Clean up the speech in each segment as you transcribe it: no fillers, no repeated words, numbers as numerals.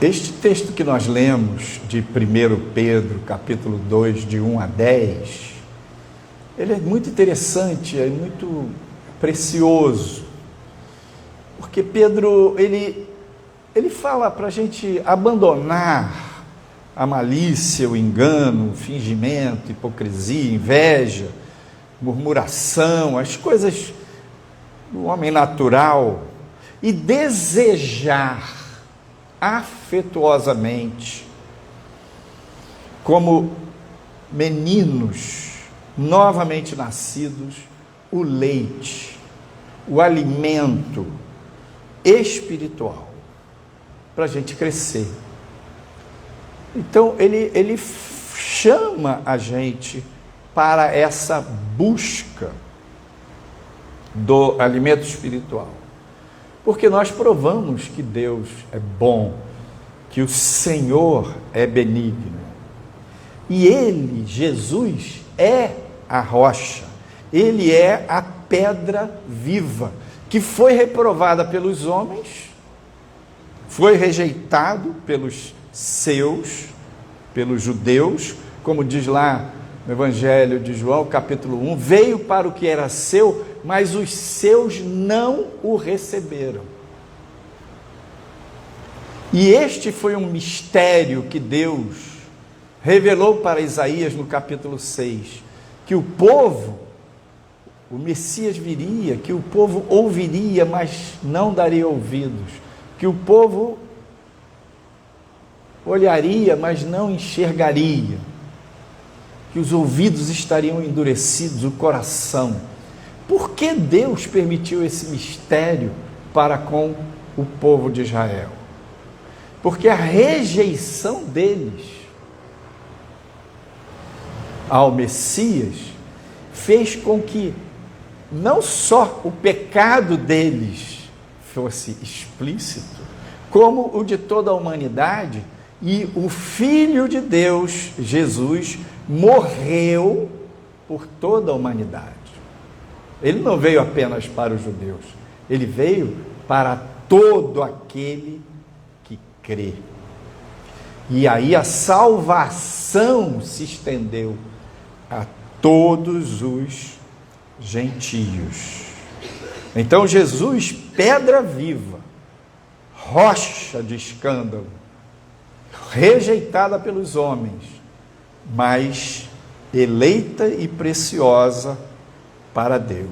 Este texto que nós lemos de 1 Pedro, capítulo 2, de 1 a 10, ele é muito interessante, é muito precioso, porque Pedro, ele fala para a gente abandonar a malícia, o engano, o fingimento, hipocrisia, inveja, murmuração, as coisas do homem natural, e desejar afetuosamente, como meninos novamente nascidos, o leite, o alimento espiritual, para a gente crescer. Então, ele chama a gente para essa busca do alimento espiritual. Porque nós provamos que Deus é bom, que o Senhor é benigno. E Ele, Jesus, é a rocha. Ele é a pedra viva, que foi reprovada pelos homens, foi rejeitado pelos seus, pelos judeus, como diz lá no Evangelho de João, capítulo 1, veio para o que era seu, mas os seus não o receberam. E este foi um mistério que Deus revelou para Isaías no capítulo 6, que o povo, o Messias viria, que o povo ouviria, mas não daria ouvidos, que o povo olharia, mas não enxergaria, que os ouvidos estariam endurecidos, o coração. Por que Deus permitiu esse mistério para com o povo de Israel? Porque a rejeição deles ao Messias fez com que não só o pecado deles fosse explícito, como o de toda a humanidade, e o Filho de Deus, Jesus, morreu por toda a humanidade. Ele não veio apenas para os judeus, ele veio para todo aquele que crê. E aí a salvação se estendeu a todos os gentios. Então Jesus, pedra viva, rocha de escândalo, rejeitada pelos homens, mas eleita e preciosa para Deus.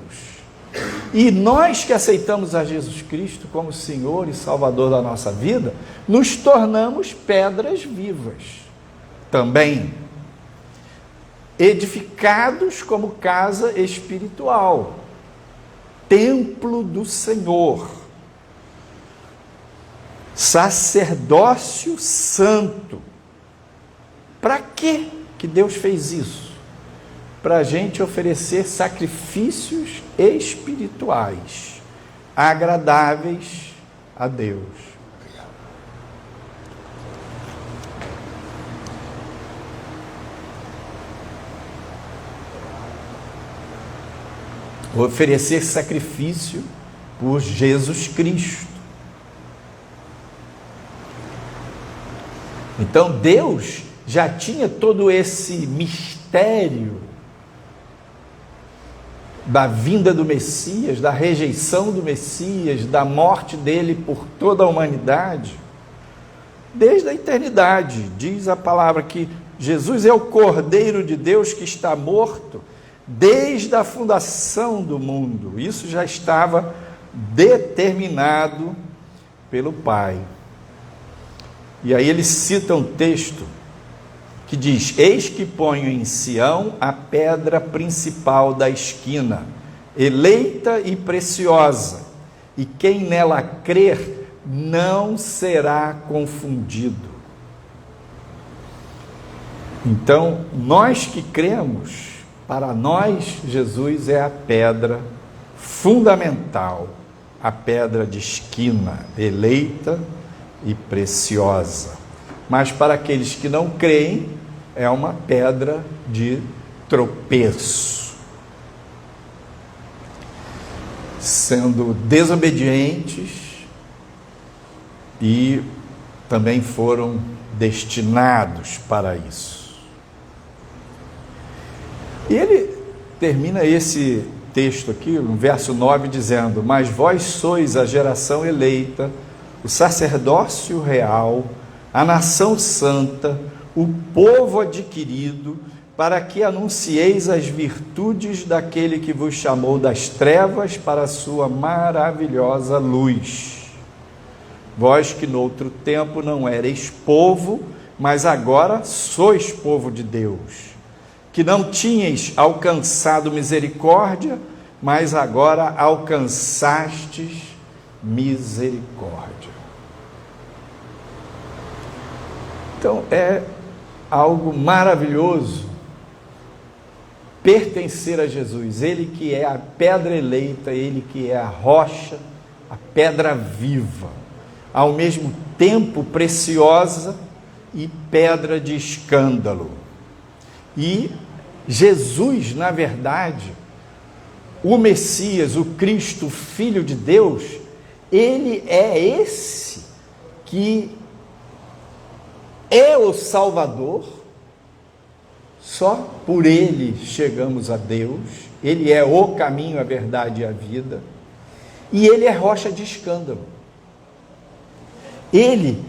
E nós que aceitamos a Jesus Cristo como Senhor e Salvador da nossa vida, nos tornamos pedras vivas também, edificados como casa espiritual, templo do Senhor, sacerdócio santo. Para quê que Deus fez isso? Para a gente oferecer sacrifícios espirituais, agradáveis a Deus. Oferecer sacrifício por Jesus Cristo. Então Deus já tinha todo esse mistério da vinda do Messias, da rejeição do Messias, da morte dele por toda a humanidade, desde a eternidade. Diz a palavra que Jesus é o Cordeiro de Deus que está morto desde a fundação do mundo. Isso já estava determinado pelo Pai. E aí ele cita um texto que diz: eis que ponho em Sião a pedra principal da esquina, eleita e preciosa, e quem nela crer não será confundido. Então, nós que cremos, para nós Jesus é a pedra fundamental, a pedra de esquina, eleita e preciosa. Mas para aqueles que não creem, é uma pedra de tropeço, sendo desobedientes e também foram destinados para isso. E ele termina esse texto aqui, no verso 9, dizendo: mas vós sois a geração eleita, o sacerdócio real, a nação santa, o povo adquirido, para que anuncieis as virtudes daquele que vos chamou das trevas para a sua maravilhosa luz. Vós que noutro tempo não erais povo, mas agora sois povo de Deus, que não tinhais alcançado misericórdia, mas agora alcançastes misericórdia. Então é algo maravilhoso pertencer a Jesus, Ele que é a pedra eleita, Ele que é a rocha, a pedra viva, ao mesmo tempo preciosa e pedra de escândalo. E Jesus, na verdade, o Messias, o Cristo, o Filho de Deus, Ele é esse que é o Salvador. Só por Ele chegamos a Deus. Ele é o caminho, a verdade e a vida. E Ele é rocha de escândalo. Ele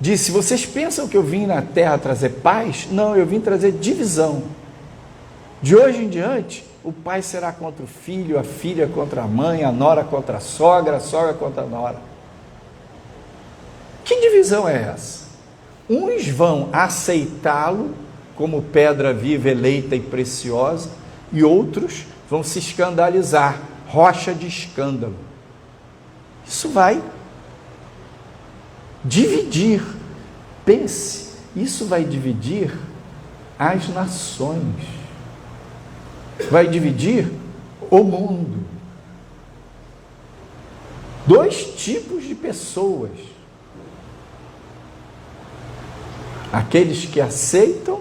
disse: vocês pensam que eu vim na terra trazer paz? Não, eu vim trazer divisão. De hoje em diante, o pai será contra o filho, a filha contra a mãe, a nora contra a sogra contra a nora. Que divisão é essa? Uns vão aceitá-lo como pedra viva, eleita e preciosa, e outros vão se escandalizar, rocha de escândalo. Isso vai dividir, pense, isso vai dividir as nações, vai dividir o mundo. Dois tipos de pessoas: aqueles que aceitam,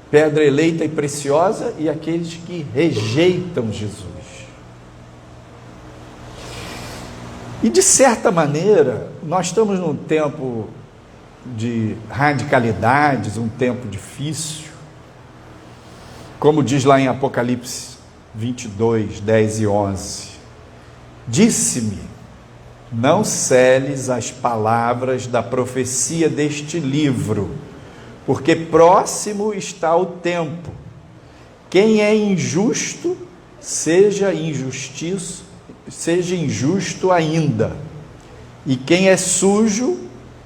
pedra eleita e preciosa, e aqueles que rejeitam Jesus. E de certa maneira, nós estamos num tempo de radicalidades, um tempo difícil, como diz lá em Apocalipse 22, 10 e 11, disse-me: não celes as palavras da profecia deste livro, porque próximo está o tempo. Quem é injusto, seja injusto ainda, e quem é sujo,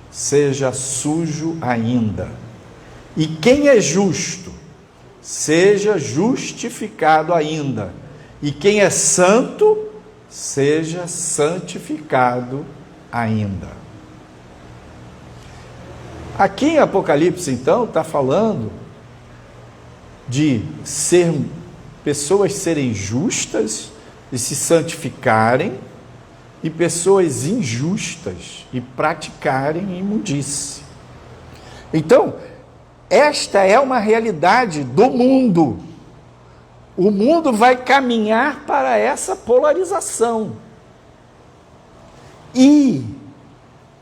seja sujo ainda, e quem é justo, seja justificado ainda, e quem é santo, seja santificado ainda. Aqui em Apocalipse, então, está falando de pessoas serem justas e se santificarem, e pessoas injustas e praticarem imundície. Então, esta é uma realidade do mundo. O mundo vai caminhar para essa polarização. E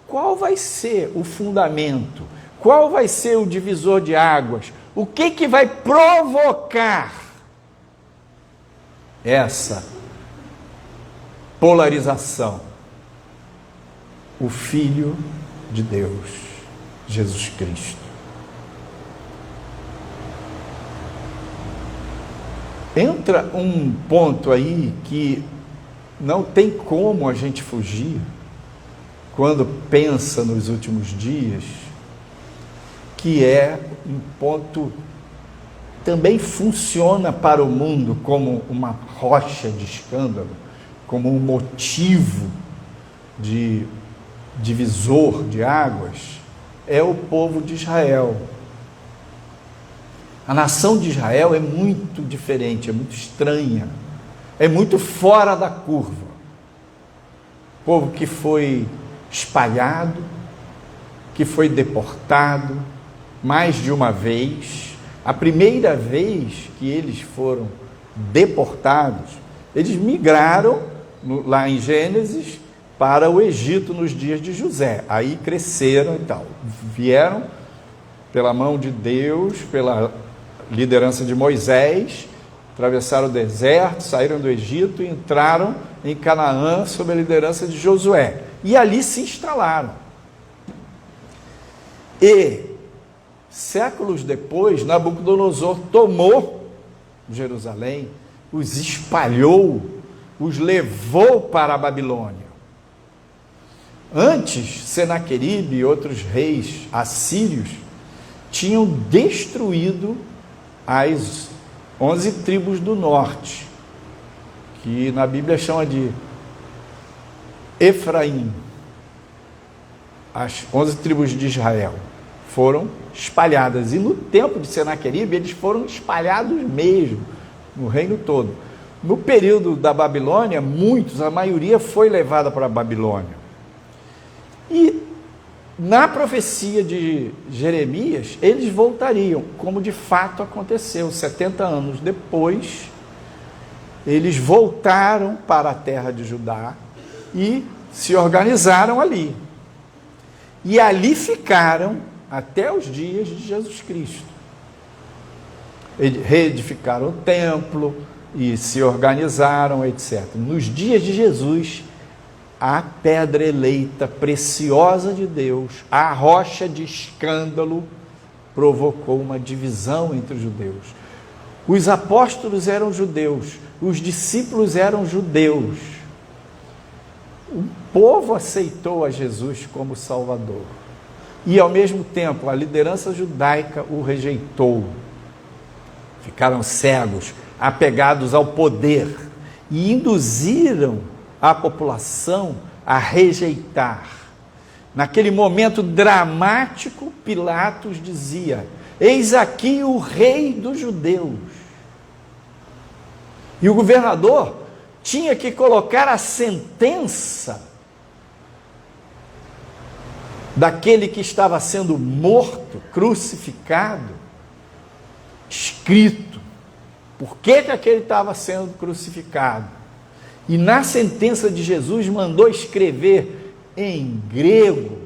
qual vai ser o fundamento? Qual vai ser o divisor de águas? O que vai provocar essa polarização? O Filho de Deus, Jesus Cristo. Entra um ponto aí que não tem como a gente fugir quando pensa nos últimos dias, que é um ponto também funciona para o mundo como uma rocha de escândalo, como um motivo de divisor de águas, é o povo de Israel. A nação de Israel é muito diferente, é muito estranha, é muito fora da curva. Povo que foi espalhado, que foi deportado mais de uma vez. A primeira vez que eles foram deportados, eles migraram lá em Gênesis para o Egito nos dias de José. Aí cresceram e tal. Vieram pela mão de Deus, pela liderança de Moisés, atravessaram o deserto, saíram do Egito e entraram em Canaã sob a liderança de Josué. E ali se instalaram. E, séculos depois, Nabucodonosor tomou Jerusalém, os espalhou, os levou para a Babilônia. Antes, Senaqueribe e outros reis assírios tinham destruído as 11 tribos do norte, que na Bíblia chama de Efraim. As 11 tribos de Israel foram espalhadas, e no tempo de Senaqueribe eles foram espalhados mesmo, no reino todo. No período da Babilônia, a maioria foi levada para a Babilônia. E na profecia de Jeremias, eles voltariam, como de fato aconteceu. 70 anos depois, eles voltaram para a terra de Judá e se organizaram ali. E ali ficaram até os dias de Jesus Cristo. Reedificaram o templo e se organizaram, etc. Nos dias de Jesus, a pedra eleita, preciosa de Deus, a rocha de escândalo, provocou uma divisão entre os judeus. Os apóstolos eram judeus, os discípulos eram judeus. O povo aceitou a Jesus como Salvador. E, ao mesmo tempo, a liderança judaica o rejeitou. Ficaram cegos, apegados ao poder, e induziram a população a rejeitar. Naquele momento dramático, Pilatos dizia: eis aqui o rei dos judeus. E o governador tinha que colocar a sentença daquele que estava sendo morto, crucificado, escrito. Por que aquele estava sendo crucificado? E na sentença de Jesus mandou escrever em grego,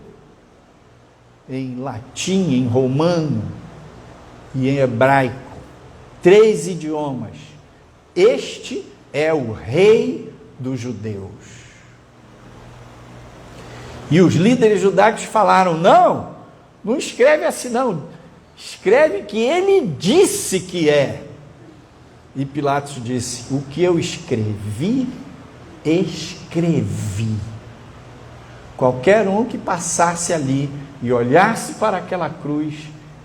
em latim, em romano e em hebraico, 3 idiomas. Este é o rei dos judeus. E os líderes judaicos falaram: não escreve assim não, escreve que ele disse que é. E Pilatos disse: o que eu escrevi, escrevi. Qualquer um que passasse ali e olhasse para aquela cruz,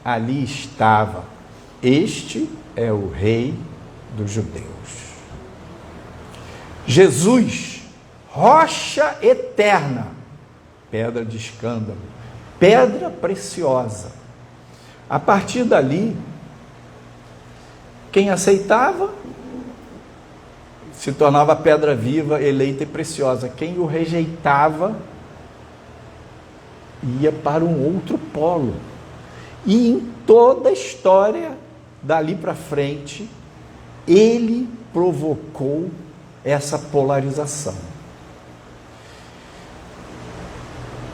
ali estava: este é o rei dos judeus. Jesus, rocha eterna, pedra de escândalo, pedra preciosa. A partir dali, quem aceitava se tornava pedra viva, eleita e preciosa. Quem o rejeitava ia para um outro polo. E em toda a história, dali para frente, ele provocou essa polarização.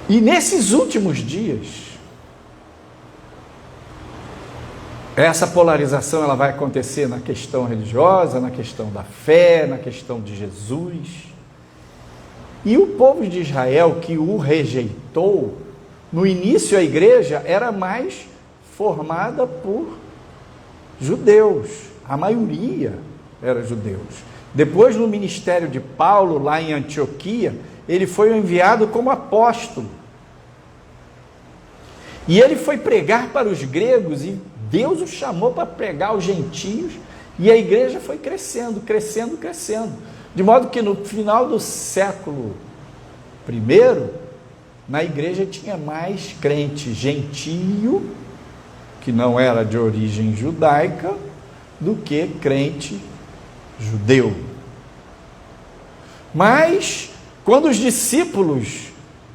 E nesses últimos dias, essa polarização ela vai acontecer na questão religiosa, na questão da fé, na questão de Jesus. E o povo de Israel que o rejeitou, no início a igreja era mais formada por judeus, a maioria era judeus. Depois, no ministério de Paulo, lá em Antioquia, ele foi enviado como apóstolo. E ele foi pregar para os gregos, e Deus o chamou para pregar aos gentios, e a igreja foi crescendo, crescendo, crescendo. De modo que no final do século I, na igreja tinha mais crente gentio, que não era de origem judaica, do que crente judeu. Mas, quando os discípulos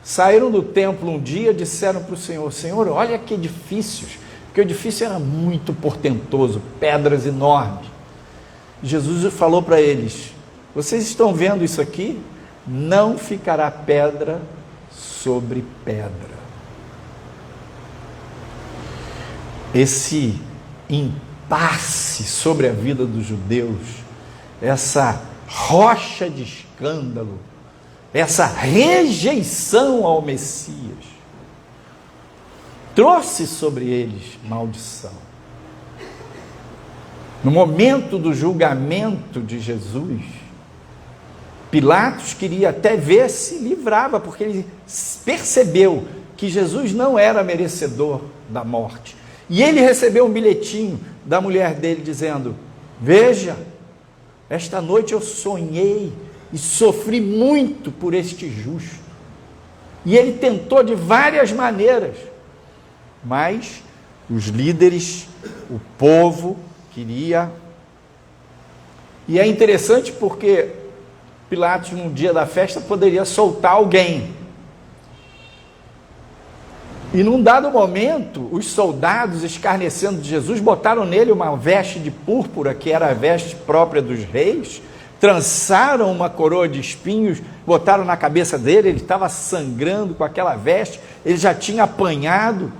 saíram do templo um dia, disseram para o Senhor: Senhor, olha que edifícios, porque o edifício era muito portentoso, pedras enormes. Jesus falou para eles: vocês estão vendo isso aqui? não ficará pedra sobre pedra. Esse impasse sobre a vida dos judeus, essa rocha de escândalo, essa rejeição ao Messias, trouxe sobre eles maldição. No momento do julgamento de Jesus, Pilatos queria até ver se livrava, porque ele percebeu que Jesus não era merecedor da morte. E ele recebeu um bilhetinho da mulher dele dizendo: veja, esta noite eu sonhei e sofri muito por este justo. E ele tentou de várias maneiras, mas os líderes, o povo queria. E é interessante porque Pilatos, no dia da festa, poderia soltar alguém. E num dado momento, os soldados, escarnecendo de Jesus, botaram nele uma veste de púrpura, que era a veste própria dos reis, trançaram uma coroa de espinhos, botaram na cabeça dele, ele estava sangrando com aquela veste, ele já tinha apanhado.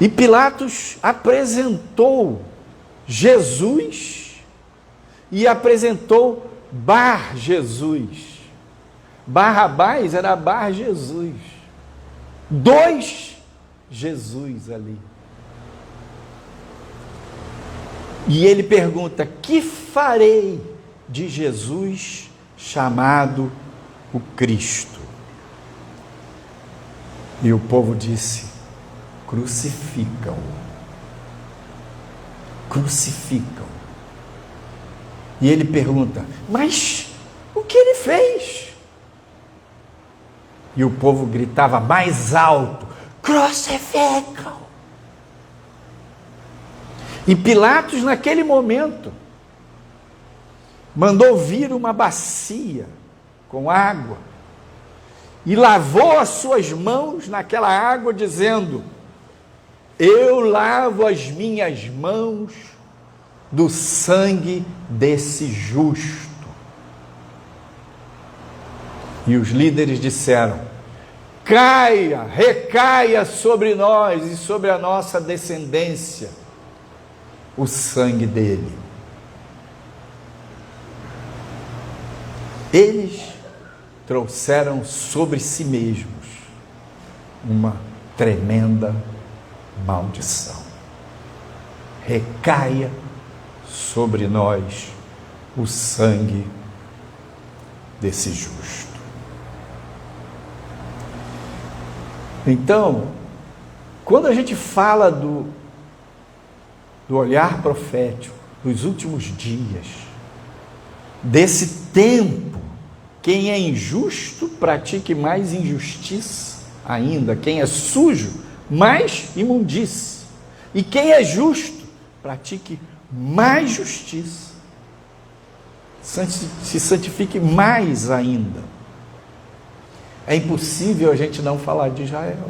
E Pilatos apresentou Jesus e apresentou Bar Jesus. Barrabás era Bar Jesus. Dois Jesus ali. E ele pergunta: que farei de Jesus chamado o Cristo? E o povo disse: crucificam. Crucificam. E ele pergunta: mas o que ele fez? E o povo gritava mais alto: crucificam. E Pilatos, naquele momento, mandou vir uma bacia com água e lavou as suas mãos naquela água, dizendo: eu lavo as minhas mãos do sangue desse justo. E os líderes disseram: caia, recaia sobre nós e sobre a nossa descendência o sangue dele. Eles trouxeram sobre si mesmos uma tremenda maldição. Recaia sobre nós o sangue desse justo. Então, quando a gente fala do olhar profético dos últimos dias, desse tempo, quem é injusto, pratique mais injustiça ainda. Quem é sujo, mais imundície. E quem é justo, pratique mais justiça. Se santifique mais ainda. É impossível a gente não falar de Israel.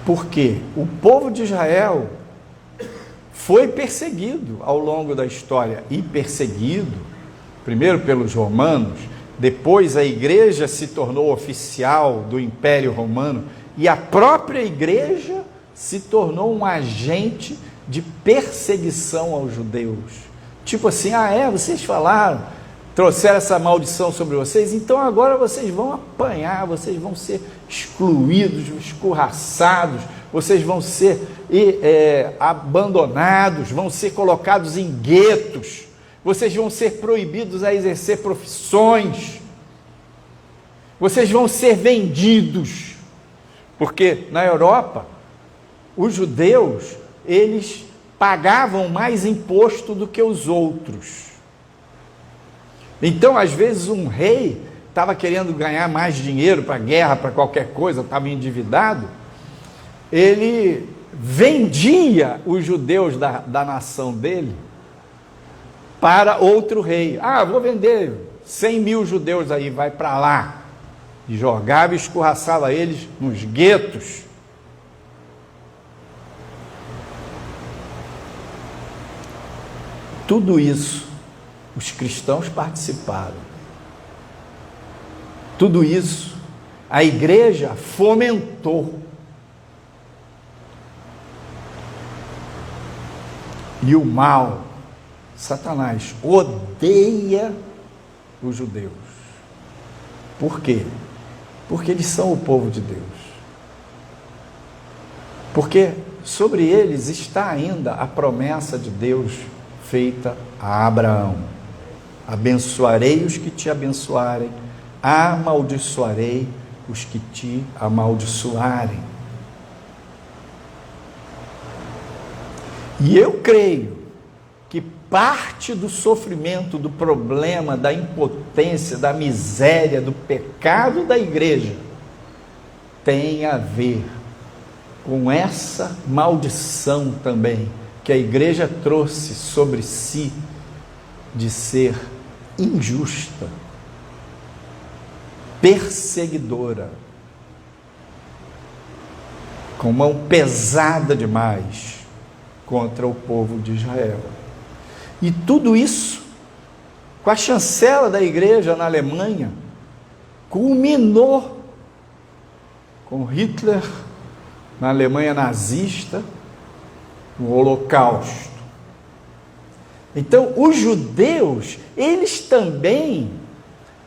Porque o povo de Israel foi perseguido ao longo da história, e perseguido, primeiro pelos romanos, depois a igreja se tornou oficial do Império Romano, e a própria igreja se tornou um agente de perseguição aos judeus. Tipo assim: vocês falaram, trouxeram essa maldição sobre vocês, então agora vocês vão apanhar, vocês vão ser excluídos, escorraçados, vocês vão ser abandonados, vão ser colocados em guetos, vocês vão ser proibidos a exercer profissões, vocês vão ser vendidos, porque na Europa, os judeus, eles pagavam mais imposto do que os outros. Então, às vezes, um rei estava querendo ganhar mais dinheiro para a guerra, para qualquer coisa, estava endividado, ele vendia os judeus da nação dele para outro rei. Vou vender 100 mil judeus aí, vai para lá. E jogava e escorraçava eles nos guetos. Tudo isso os cristãos participaram. Tudo isso a igreja fomentou. E o mal, Satanás, odeia os judeus. Por quê? Porque eles são o povo de Deus. Porque sobre eles está ainda a promessa de Deus feita a Abraão: abençoarei os que te abençoarem, amaldiçoarei os que te amaldiçoarem. E eu creio que parte do sofrimento, do problema, da impotência, da miséria, do pecado da igreja tem a ver com essa maldição também que a igreja trouxe sobre si de ser injusta, perseguidora, com mão pesada demais contra o povo de Israel. E tudo isso, com a chancela da igreja na Alemanha, culminou com Hitler na Alemanha nazista, no Holocausto. Então, os judeus, eles também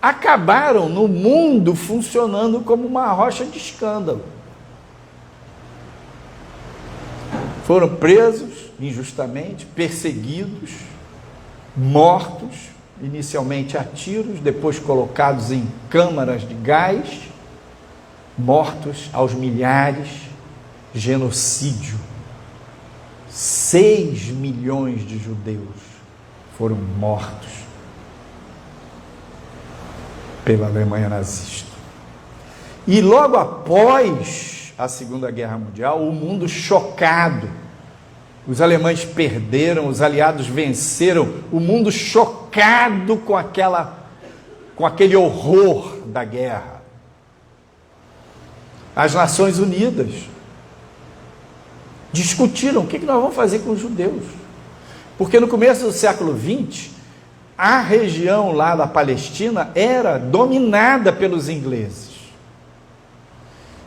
acabaram no mundo funcionando como uma rocha de escândalo. Foram presos injustamente, perseguidos, mortos, inicialmente a tiros, depois colocados em câmaras de gás, mortos aos milhares, genocídio. 6 milhões de judeus foram mortos pela Alemanha nazista. E logo após a Segunda Guerra Mundial, o mundo chocado, os alemães perderam, os aliados venceram, o mundo chocado com aquele horror da guerra. As Nações Unidas discutiram o que nós vamos fazer com os judeus, porque no começo do século XX, a região lá da Palestina era dominada pelos ingleses.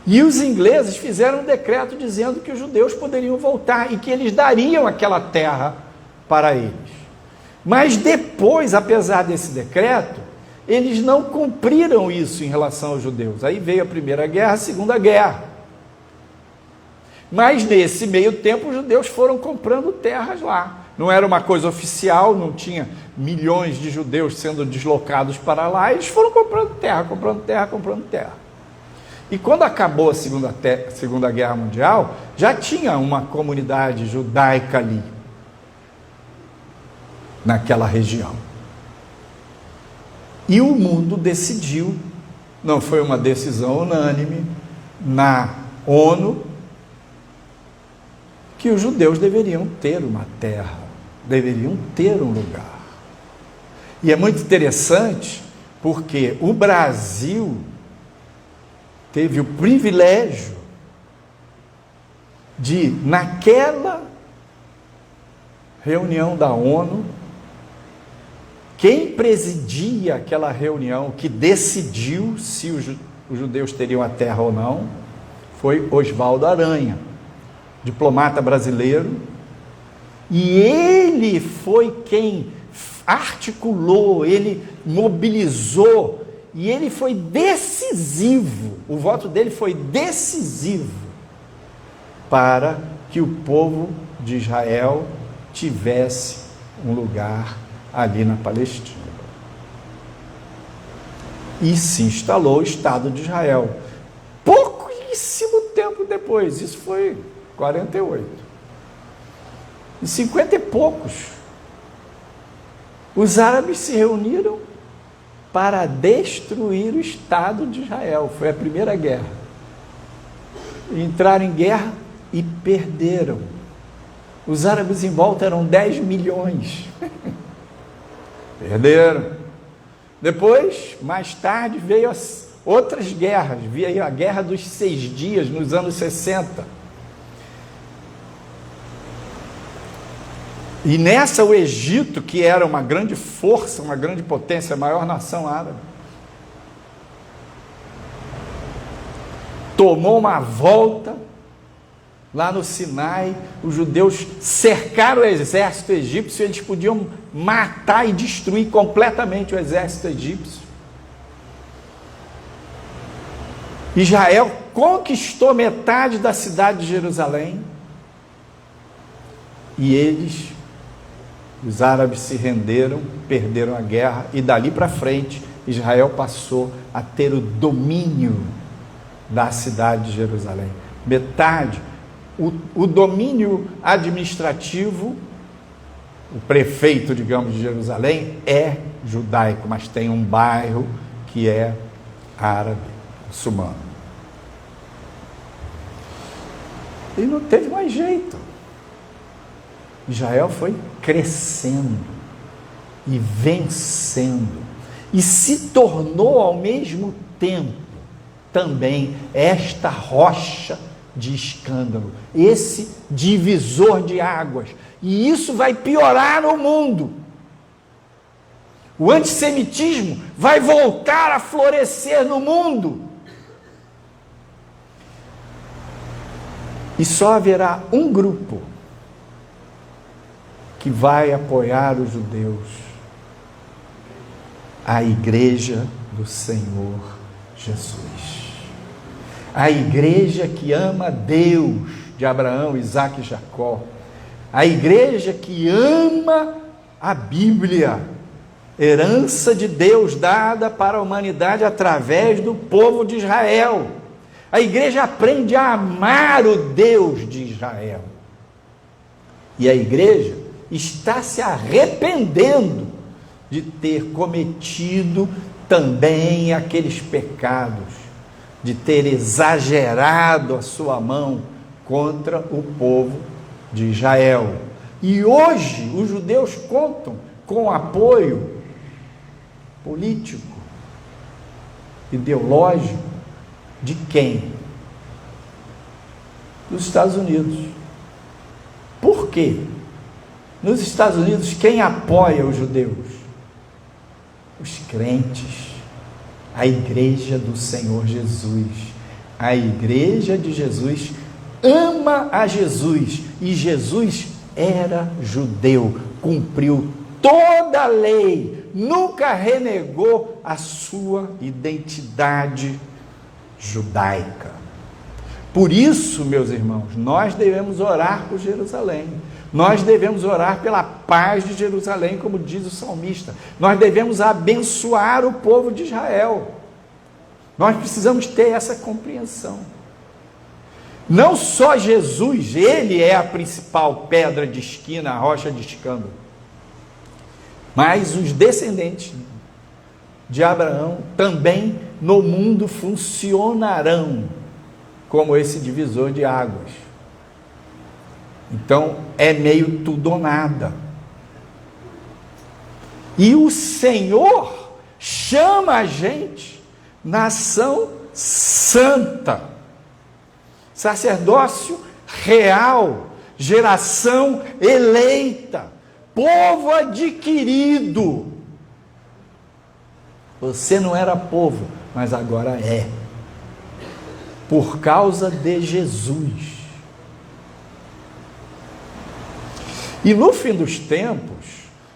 E os ingleses fizeram um decreto dizendo que os judeus poderiam voltar e que eles dariam aquela terra para eles. Mas depois, apesar desse decreto, eles não cumpriram isso em relação aos judeus. Aí veio a Primeira Guerra, a Segunda Guerra. Mas nesse meio tempo os judeus foram comprando terras lá. Não era uma coisa oficial, não tinha milhões de judeus sendo deslocados para lá, eles foram comprando terra, comprando terra, comprando terra. E quando acabou a Segunda Guerra Mundial, já tinha uma comunidade judaica ali, naquela região. E o mundo decidiu, não foi uma decisão unânime, na ONU, que os judeus deveriam ter uma terra, deveriam ter um lugar. E é muito interessante, porque o Brasil teve o privilégio de, naquela reunião da ONU, quem presidia aquela reunião, que decidiu se os judeus teriam a terra ou não, foi Oswaldo Aranha, diplomata brasileiro, e ele foi quem articulou, ele mobilizou, e ele foi decisivo, o voto dele foi decisivo para que o povo de Israel tivesse um lugar ali na Palestina. E se instalou o Estado de Israel. Pouquíssimo tempo depois, isso foi 48. Em 50 e poucos, os árabes se reuniram para destruir o Estado de Israel. Foi a primeira guerra. Entraram em guerra e perderam. Os árabes em volta eram 10 milhões. Perderam. Depois, mais tarde, veio as outras guerras. Veio a Guerra dos 6 Dias, nos anos 60. E nessa o Egito, que era uma grande força, uma grande potência, a maior nação árabe, tomou uma volta lá no Sinai. Os judeus cercaram o exército egípcio, eles podiam matar e destruir completamente o exército egípcio. Israel conquistou metade da cidade de Jerusalém e eles, os árabes, se renderam, perderam a guerra, e dali para frente Israel passou a ter o domínio da cidade de Jerusalém. Metade. O domínio administrativo, o prefeito, digamos, de Jerusalém é judaico, mas tem um bairro que é árabe, muçulmano. E não teve mais jeito. Israel foi crescendo e vencendo, e se tornou ao mesmo tempo também esta rocha de escândalo, esse divisor de águas. E isso vai piorar no mundo. O antissemitismo vai voltar a florescer no mundo. E só haverá um grupo que vai apoiar os judeus: a Igreja do Senhor Jesus. A igreja que ama Deus, de Abraão, Isaque e Jacó. A igreja que ama a Bíblia, herança de Deus dada para a humanidade através do povo de Israel. A igreja aprende a amar o Deus de Israel. E a igreja está se arrependendo de ter cometido também aqueles pecados, de ter exagerado a sua mão contra o povo de Israel. E hoje os judeus contam com apoio político, ideológico, de quem? Dos Estados Unidos. Por quê? Nos Estados Unidos, quem apoia os judeus? Os crentes. A igreja do Senhor Jesus. A igreja de Jesus ama a Jesus, e Jesus era judeu, cumpriu toda a lei, nunca renegou a sua identidade judaica. Por isso, meus irmãos, nós devemos orar por Jerusalém. Nós devemos orar pela paz de Jerusalém, como diz o salmista. Nós devemos abençoar o povo de Israel. Nós precisamos ter essa compreensão. Não só Jesus, ele é a principal pedra de esquina, a rocha de escândalo, mas os descendentes de Abraão também no mundo funcionarão como esse divisor de águas. Então é meio tudo ou nada. E o Senhor chama a gente nação santa, sacerdócio real, geração eleita, povo adquirido. Você não era povo, mas agora é, por causa de Jesus. E no fim dos tempos,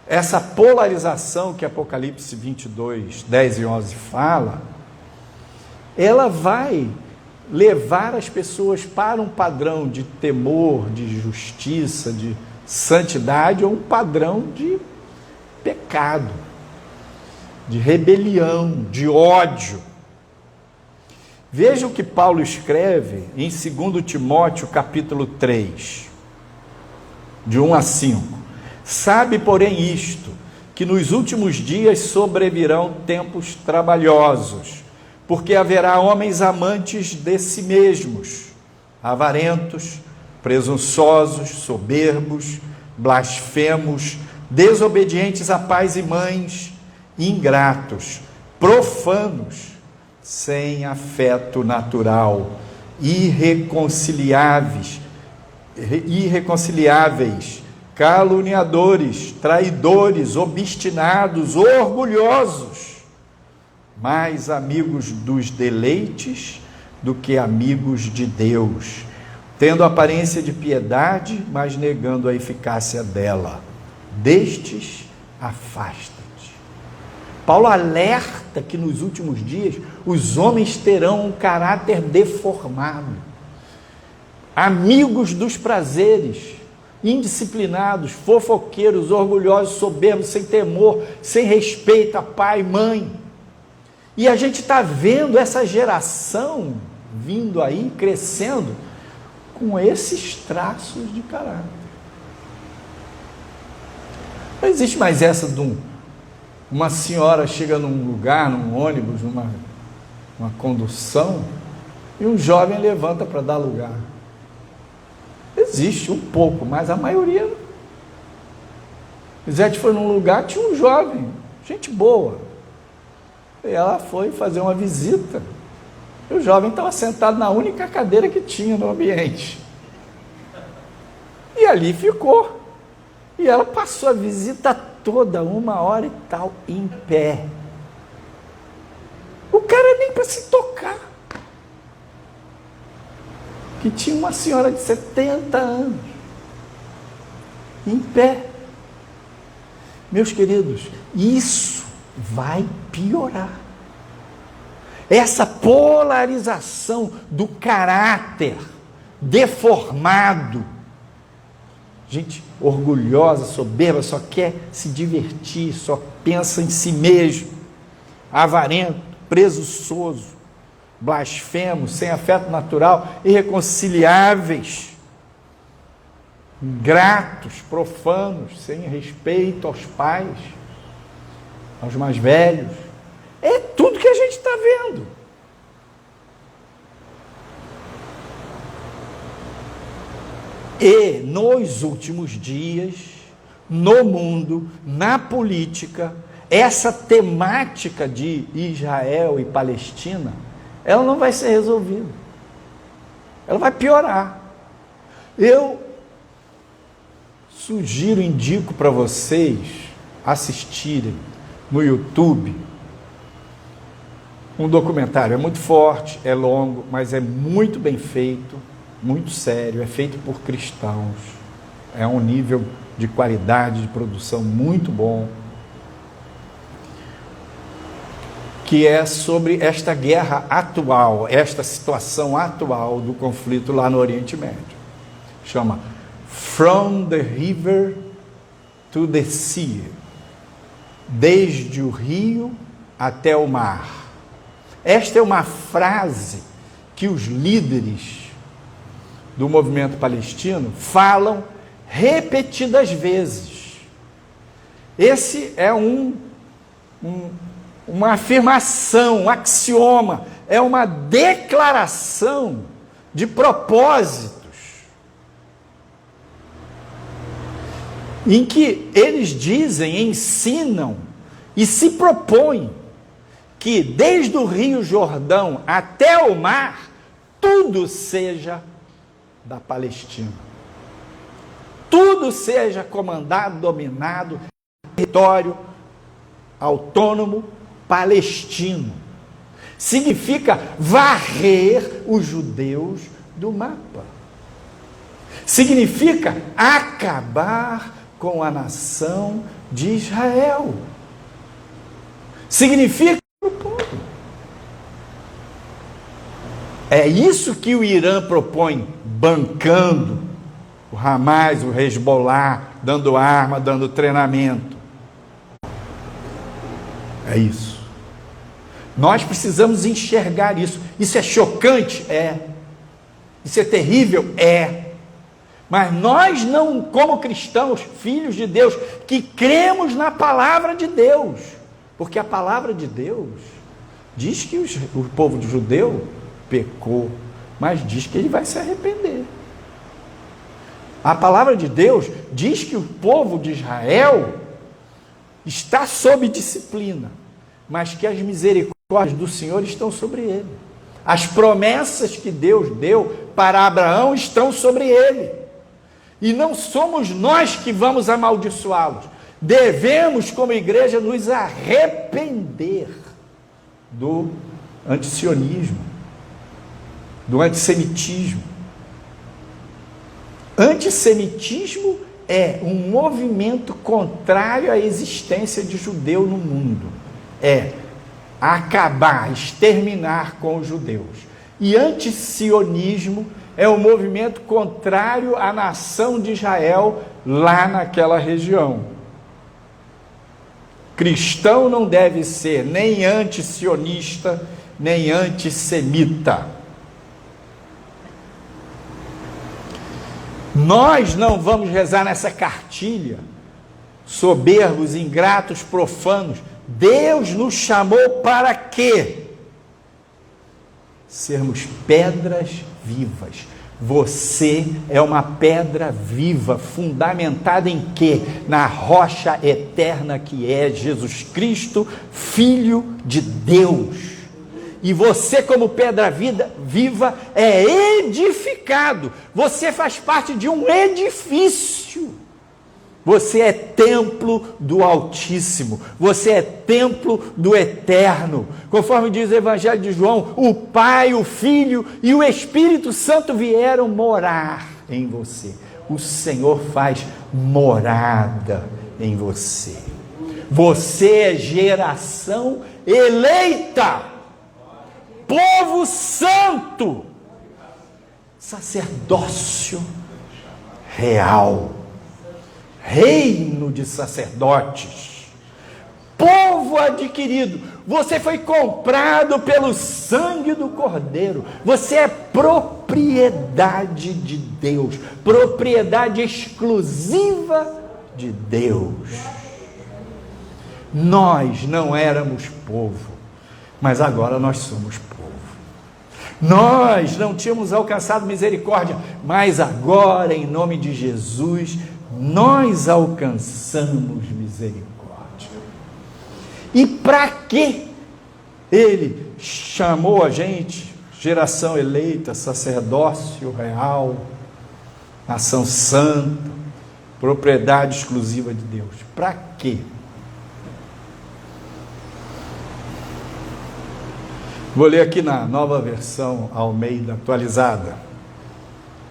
essa polarização que Apocalipse 22, 10 e 11 fala, ela vai levar as pessoas para um padrão de temor, de justiça, de santidade, ou um padrão de pecado, de rebelião, de ódio. Veja o que Paulo escreve em 2 Timóteo capítulo 3, de 1 a 5. Sabe, porém, isto, que nos últimos dias sobrevirão tempos trabalhosos, porque haverá homens amantes de si mesmos, avarentos, presunçosos, soberbos, blasfemos, desobedientes a pais e mães, ingratos, profanos, sem afeto natural, irreconciliáveis, caluniadores, traidores, obstinados, orgulhosos, mais amigos dos deleites do que amigos de Deus, tendo aparência de piedade, mas negando a eficácia dela. Destes, afasta-te. Paulo alerta que nos últimos dias os homens terão um caráter deformado, amigos dos prazeres, indisciplinados, fofoqueiros, orgulhosos, soberbos, sem temor, sem respeito a pai e mãe. E a gente está vendo essa geração vindo aí, crescendo, com esses traços de caráter. Não existe mais essa de uma senhora chega num lugar, num ônibus, numa condução, e um jovem levanta para dar lugar. Existe um pouco, mas a maioria não. Lisete foi num lugar, tinha um jovem, gente boa. E ela foi fazer uma visita. E o jovem estava sentado na única cadeira que tinha no ambiente. E ali ficou. E ela passou a visita toda, 1h e tal, em pé. O cara nem para se tocar. Que tinha uma senhora de 70 anos, em pé. Meus queridos, isso vai piorar. Essa polarização do caráter deformado, gente orgulhosa, soberba, só quer se divertir, só pensa em si mesmo, avarento, presunçoso, blasfemos, sem afeto natural, irreconciliáveis, ingratos, profanos, sem respeito aos pais, aos mais velhos. É tudo que a gente está vendo. E nos últimos dias, no mundo, na política, essa temática de Israel e Palestina, ela não vai ser resolvida. Ela vai piorar. Eu sugiro, indico para vocês assistirem no YouTube um documentário. É muito forte, é longo, mas é muito bem feito, muito sério, é feito por cristãos. É um nível de qualidade de produção muito bom. Que é sobre esta guerra atual, esta situação atual do conflito lá no Oriente Médio. Chama From the River to the Sea. Desde o rio até o mar. Esta é uma frase que os líderes do movimento palestino falam repetidas vezes. Esse é uma afirmação, um axioma, é uma declaração de propósitos, em que eles dizem, ensinam e se propõem que desde o Rio Jordão até o mar, tudo seja da Palestina. Tudo seja comandado, dominado, território autônomo palestino. Significa varrer os judeus do mapa. Significa acabar com a nação de Israel. Significa o povo. É isso que o Irã propõe, bancando o Hamas, o Hezbollah, dando arma, dando treinamento. É isso. Nós precisamos enxergar isso. Isso é chocante? É. Isso é terrível? É. Mas nós não, como cristãos, filhos de Deus, que cremos na palavra de Deus, porque a palavra de Deus diz que o povo judeu pecou, mas diz que ele vai se arrepender. A palavra de Deus diz que o povo de Israel está sob disciplina, mas que as misericórdias do Senhor estão sobre ele. As promessas que Deus deu para Abraão estão sobre ele. E não somos nós que vamos amaldiçoá-los. Devemos, como igreja, nos arrepender do antisionismo, do antissemitismo. Antissemitismo é um movimento contrário à existência de judeu no mundo. É acabar, exterminar com os judeus. E antisionismo é um movimento contrário à nação de Israel lá naquela região. Cristão não deve ser nem antisionista, nem antissemita. Nós não vamos rezar nessa cartilha, soberbos, ingratos, profanos. Deus nos chamou para quê? Sermos pedras vivas. Você é uma pedra viva, fundamentada em quê? Na rocha eterna que é Jesus Cristo, Filho de Deus. E você, como pedra viva, é edificado. Você faz parte de um edifício. Você é templo do Altíssimo. Você é templo do Eterno. Conforme diz o Evangelho de João, o Pai, o Filho e o Espírito Santo vieram morar em você. O Senhor faz morada em você. Você é geração eleita. Povo santo, sacerdócio real, reino de sacerdotes, povo adquirido. Você foi comprado pelo sangue do Cordeiro. Você é propriedade de Deus, propriedade exclusiva de Deus. Nós não éramos povo, mas agora nós somos povo. Nós não tínhamos alcançado misericórdia, mas agora, em nome de Jesus, nós alcançamos misericórdia. E para que Ele chamou a gente, geração eleita, sacerdócio real, nação santa, propriedade exclusiva de Deus? Para quê? Vou ler aqui na nova versão Almeida atualizada,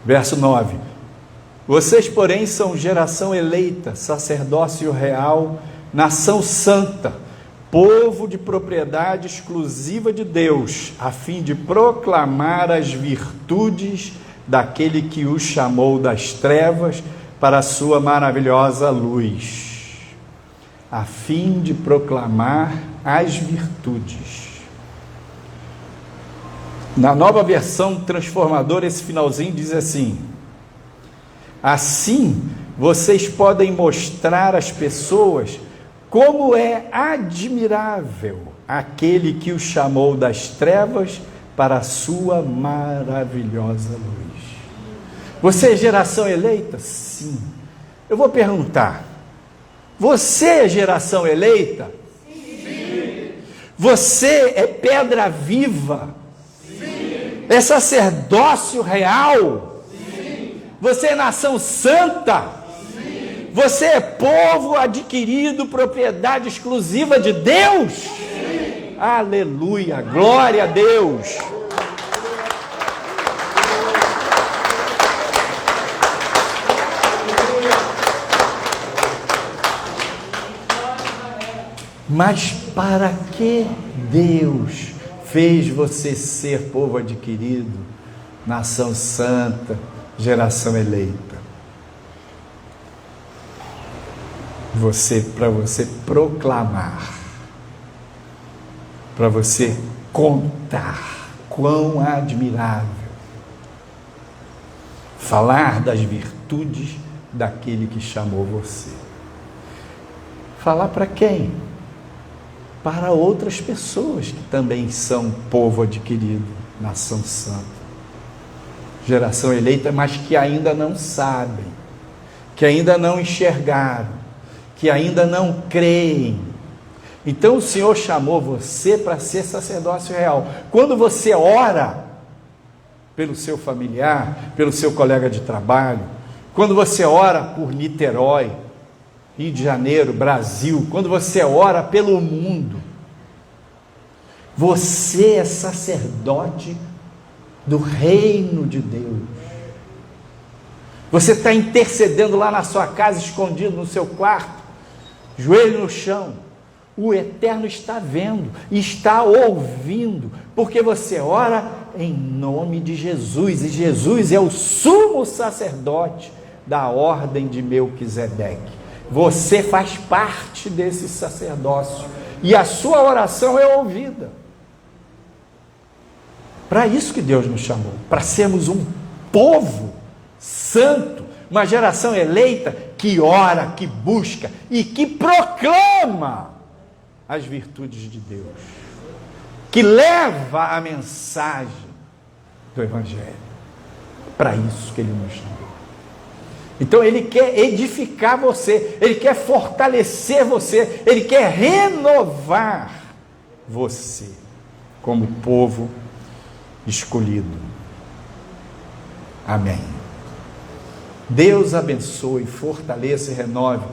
verso 9. Vocês, porém, são geração eleita, sacerdócio real, nação santa, povo de propriedade exclusiva de Deus, a fim de proclamar as virtudes daquele que os chamou das trevas para a sua maravilhosa luz. A fim de proclamar as virtudes. Na nova versão transformadora, esse finalzinho diz assim: assim vocês podem mostrar às pessoas como é admirável aquele que os chamou das trevas para a sua maravilhosa luz. Você é geração eleita? Sim. Eu vou perguntar: você é geração eleita? Sim. Você é pedra viva? É sacerdócio real? Sim. Você é nação santa? Sim. Você é povo adquirido, propriedade exclusiva de Deus? Sim. Aleluia, glória a Deus. Mas para que Deus fez você ser povo adquirido, nação santa, geração eleita? Para você proclamar, para você contar quão admirável, falar das virtudes daquele que chamou você. Falar para quem? Para outras pessoas que também são povo adquirido, nação santa, geração eleita, mas que ainda não sabem, que ainda não enxergaram, que ainda não creem. Então o Senhor chamou você para ser sacerdócio real. Quando você ora pelo seu familiar, pelo seu colega de trabalho, Quando você ora por Niterói, Rio de Janeiro, Brasil, quando você ora pelo mundo, você é sacerdote do reino de Deus. Você está intercedendo lá na sua casa, escondido no seu quarto, joelho no chão. O Eterno está vendo, está ouvindo, porque você ora em nome de Jesus, e Jesus é o sumo sacerdote da ordem de Melquisedeque. Você faz parte desse sacerdócio, e a sua oração é ouvida. Para isso que Deus nos chamou, para sermos um povo santo, uma geração eleita que ora, que busca e que proclama as virtudes de Deus, que leva a mensagem do Evangelho. Para isso que Ele nos chamou. Então Ele quer edificar você, Ele quer fortalecer você, Ele quer renovar você como povo escolhido. Amém. Deus abençoe, fortaleça e renove.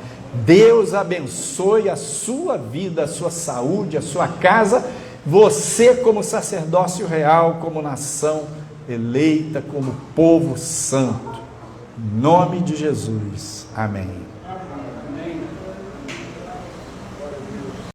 Deus abençoe a sua vida, a sua saúde, a sua casa, você como sacerdócio real, como nação eleita, como povo santo. Em nome de Jesus. Amém.